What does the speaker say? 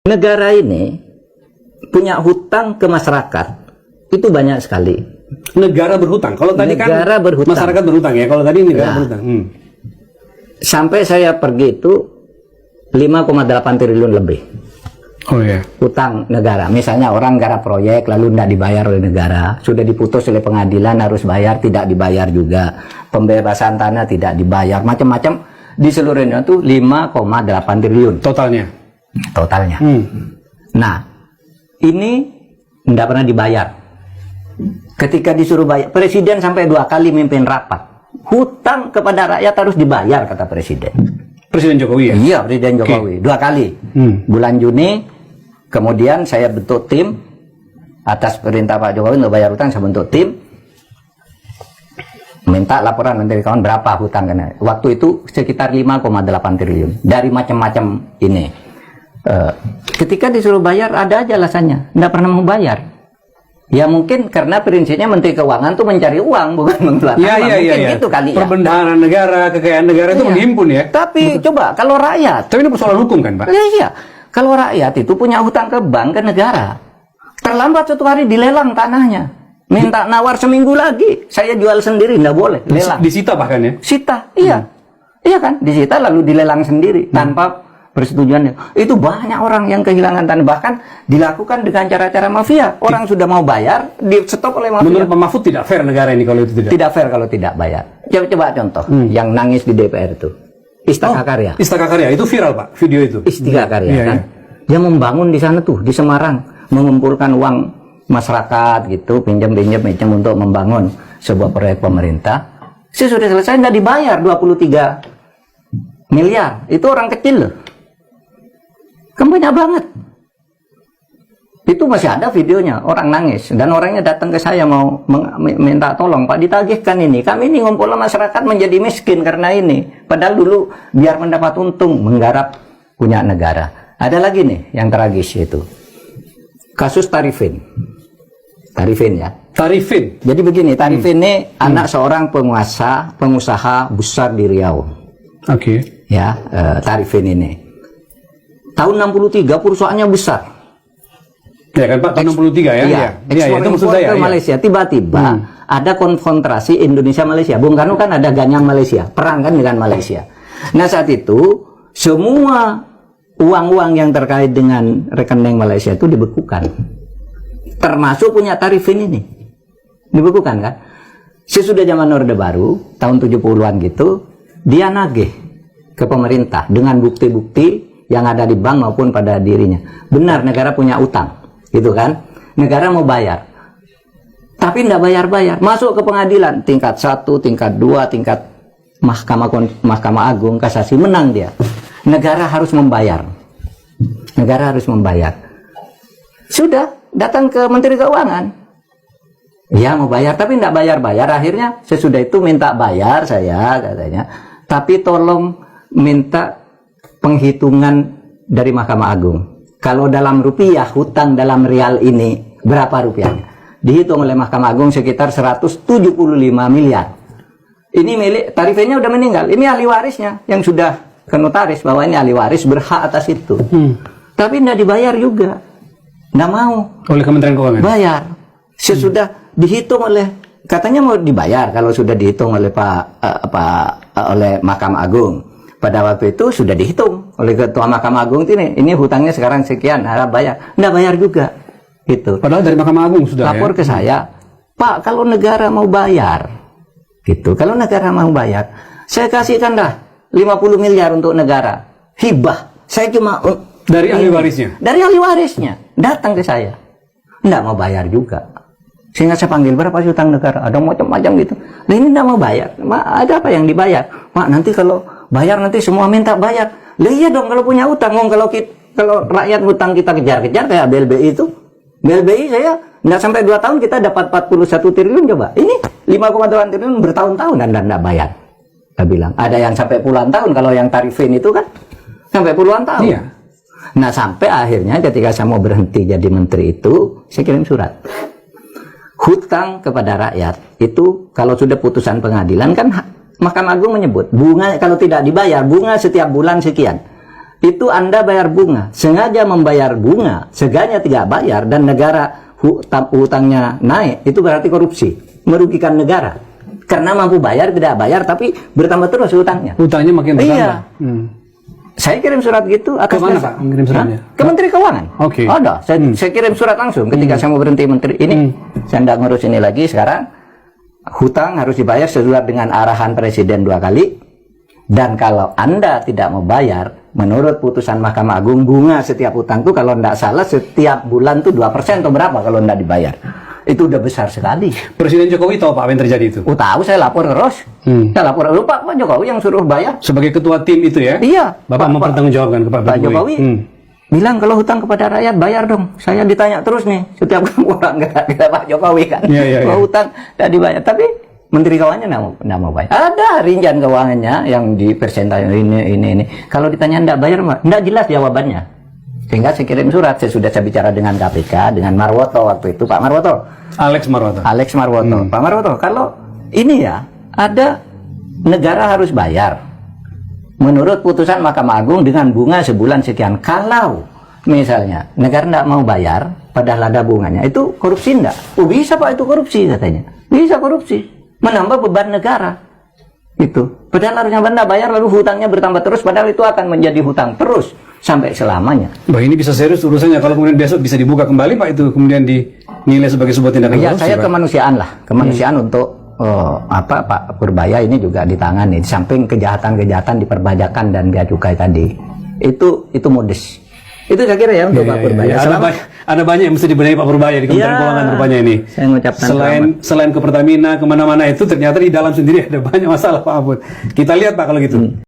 negara ini punya hutang ke masyarakat itu banyak sekali. Negara berhutang. Kalau tadi negara kan berhutang. masyarakat berhutang ya. Kalau tadi negara berhutang. Sampai saya pergi itu 5,8 triliun lebih. Oh ya. Hutang negara. Misalnya orang negara proyek lalu tidak dibayar oleh negara, sudah diputus oleh pengadilan harus bayar, tidak dibayar juga. Pembebasan tanah tidak dibayar, macam-macam di seluruh Indonesia itu 5,8 triliun Totalnya. Nah, ini tidak pernah dibayar. Ketika disuruh bayar, Presiden sampai 2 kali mimpin rapat. Hutang kepada rakyat harus dibayar, kata Presiden. Presiden Jokowi ya? Iya, Presiden Jokowi. 2 kali. Bulan Juni, kemudian saya bentuk tim atas perintah Pak Jokowi untuk bayar hutang. Saya bentuk tim, minta laporan Menteri Keuangan berapa hutang kena. Waktu itu sekitar 5,8 triliun dari macam-macam ini. Ketika disuruh bayar ada aja alasannya, tidak pernah mau bayar. Ya mungkin karena prinsipnya Menteri Keuangan tuh mencari uang bukan mengeluarkan uang. Mungkin gitu kali ya. Perbendaharaan negara, kekayaan negara itu menghimpun ya. Tapi coba kalau rakyat. Tapi ini persoalan hukum kan Pak? Iya. Kalau rakyat itu punya hutang ke bank, ke negara, terlambat 1 hari dilelang tanahnya, minta nawar seminggu lagi, saya jual sendiri, nggak boleh, lelang. Disita bahkan ya? Sita, iya. Iya kan, disita lalu dilelang sendiri, tanpa persetujuannya. Itu banyak orang yang kehilangan tanah, bahkan dilakukan dengan cara-cara mafia. Orang sudah mau bayar, di stop oleh mafia. Menurut Pak Mahfud tidak fair negara ini kalau itu tidak? Tidak fair kalau tidak bayar. Coba contoh, yang nangis di DPR itu. Istaka Karya. Istaka Karya itu viral Pak, video itu. Istaka Karya kan. Dia membangun di sana tuh di Semarang, mengumpulkan uang masyarakat gitu, pinjam untuk membangun sebuah proyek pemerintah. Sudah selesai nggak dibayar 23 miliar. Itu orang kecil loh. Kan banyak banget. Itu masih ada videonya, orang nangis dan orangnya datang ke saya mau minta tolong, Pak, ditagihkan ini. Kami ini ngumpul masyarakat menjadi miskin karena ini. Padahal dulu biar mendapat untung menggarap punya negara. Ada lagi nih yang tragis itu. Kasus Tarifin. Tarifin ya. Tarifin. Jadi begini, Tarifin ini anak seorang pengusaha besar di Riau. Oke. Ya, Tarifin ini. Tahun 63 perusahaannya besar. Ya kan Pak, tahun 63 ya? Iya, itu maksud saya. Ke Malaysia. Tiba-tiba ada konfrontasi Indonesia-Malaysia. Bung Karno kan ada ganyang Malaysia, perang kan dengan Malaysia. Nah saat itu, semua uang-uang yang terkait dengan rekening Malaysia itu dibekukan. Termasuk punya Tarifin ini. Dibekukan kan? Sesudah zaman Orde Baru, tahun 70-an gitu, dia nagih ke pemerintah dengan bukti-bukti yang ada di bank maupun pada dirinya. Benar, negara punya utang. Gitu kan, negara mau bayar tapi tidak bayar-bayar, masuk ke pengadilan tingkat 1, tingkat 2, tingkat Mahkamah Agung, kasasi, menang dia. Negara harus membayar, sudah datang ke Menteri Keuangan, ya mau bayar tapi tidak bayar-bayar. Akhirnya sesudah itu minta bayar saya katanya, tapi tolong minta penghitungan dari Mahkamah Agung. Kalau dalam rupiah, hutang dalam rial ini berapa rupiahnya? Dihitung oleh Mahkamah Agung sekitar 175 miliar. Ini milik Tarifinnya udah meninggal. Ini ahli warisnya yang sudah ke notaris bahwa ini ahli waris berhak atas itu. Tapi tidak dibayar juga. Tidak mau. Oleh Kementerian Keuangan? Bayar. Sesudah dihitung oleh, katanya mau dibayar kalau sudah dihitung oleh oleh Mahkamah Agung. Pada waktu itu sudah dihitung oleh Ketua Mahkamah Agung ini hutangnya sekarang sekian, harap bayar. Nggak bayar juga. Gitu. Padahal dari Mahkamah Agung sudah lapor ke saya, Pak, kalau negara mau bayar, gitu. Kalau negara mau bayar, saya kasihkan dah 50 miliar untuk negara. Hibah. Saya cuma dari ahli warisnya. Dari ahli warisnya datang ke saya. Nggak mau bayar juga. Sehingga saya panggil, berapa sih utang negara? Ada macam-macam gitu. Nah ini nggak mau bayar. Ada apa yang dibayar? Pak, nanti kalau bayar nanti semua minta bayar. Lah iya dong kalau punya utang. Kalau rakyat utang kita kejar-kejar kayak BLBI itu. BLBI saya nggak sampai 2 tahun kita dapat 41 triliun coba. Ini 5,8 triliun bertahun-tahun dan nggak bayar. Saya bilang. Ada yang sampai puluhan tahun. Kalau yang Tarifin itu kan sampai puluhan tahun. Iya. Nah sampai akhirnya ketika saya mau berhenti jadi menteri itu, saya kirim surat. Hutang kepada rakyat itu kalau sudah putusan pengadilan kan Mahkamah Agung menyebut bunga kalau tidak dibayar bunga setiap bulan sekian. itu Anda bayar bunga, sengaja membayar bunga, sengaja tidak bayar, dan negara hutangnya naik, itu berarti korupsi, merugikan negara. Karena mampu bayar, tidak bayar, tapi bertambah terus hutangnya. Hutangnya makin bertambah. Iya. Saya kirim surat gitu atas Kemana Pak mengirim suratnya? Ke Menteri Keuangan. Oke. Ada. Saya kirim surat langsung ketika saya mau berhenti menteri ini. Saya tidak ngurus ini lagi sekarang. Hutang harus dibayar sesuai dengan arahan Presiden 2 kali. Dan kalau Anda tidak mau bayar, menurut putusan Mahkamah Agung, bunga setiap hutang itu kalau tidak salah setiap bulan tuh 2% atau berapa kalau tidak dibayar. Itu udah besar sekali. Presiden Jokowi tahu Pak apa yang terjadi itu? Oh tahu, saya lapor terus. Saya lapor, lupa Pak Jokowi yang suruh bayar. Sebagai ketua tim itu ya? Iya. Bapak mempertanggungjawabkan kepada Pak Jokowi. Bilang kalau hutang kepada rakyat bayar dong. Saya ditanya terus nih setiap kamu orang nggak Pak Jokowi kan. Kalau hutang tidak dibayar, tapi Menteri Keuangannya nggak mau bayar. Ada rincian keuangannya yang di persentase ini. Kalau ditanya nggak bayar, nggak jelas jawabannya. Sehingga saya kirim surat. Saya bicara dengan KPK, dengan Marwoto waktu itu, Pak Marwoto. Alex Marwoto. Pak Marwoto, kalau ini ya ada negara harus bayar menurut putusan Mahkamah Agung dengan bunga sebulan sekian. Kalau misalnya negara tidak mau bayar padahal ada bunganya, itu korupsi enggak? Oh bisa Pak, itu korupsi katanya. Bisa korupsi, menambah beban negara itu. Padahal harusnya Anda bayar lalu hutangnya bertambah terus, padahal itu akan menjadi hutang terus sampai selamanya. Bah, ini bisa serius urusannya kalau kemudian besok bisa dibuka kembali Pak, itu kemudian dinilai sebagai sebuah tindakan ya, korupsi. Saya Pak. kemanusiaan lah, kemanusiaan untuk Pak Purbaya ini juga ditangani. Di samping kejahatan-kejahatan diperbajakan dan bea cukai tadi, itu modus. Itu saya kira ya untuk Pak Purbaya. Ada banyak yang mesti dibenahi Pak Purbaya di Kementerian Keuangan rupanya ini. Saya mengucapkan selain ke Pertamina kemana-mana itu ternyata di dalam sendiri ada banyak masalah Pak Abud. Kita lihat Pak kalau gitu.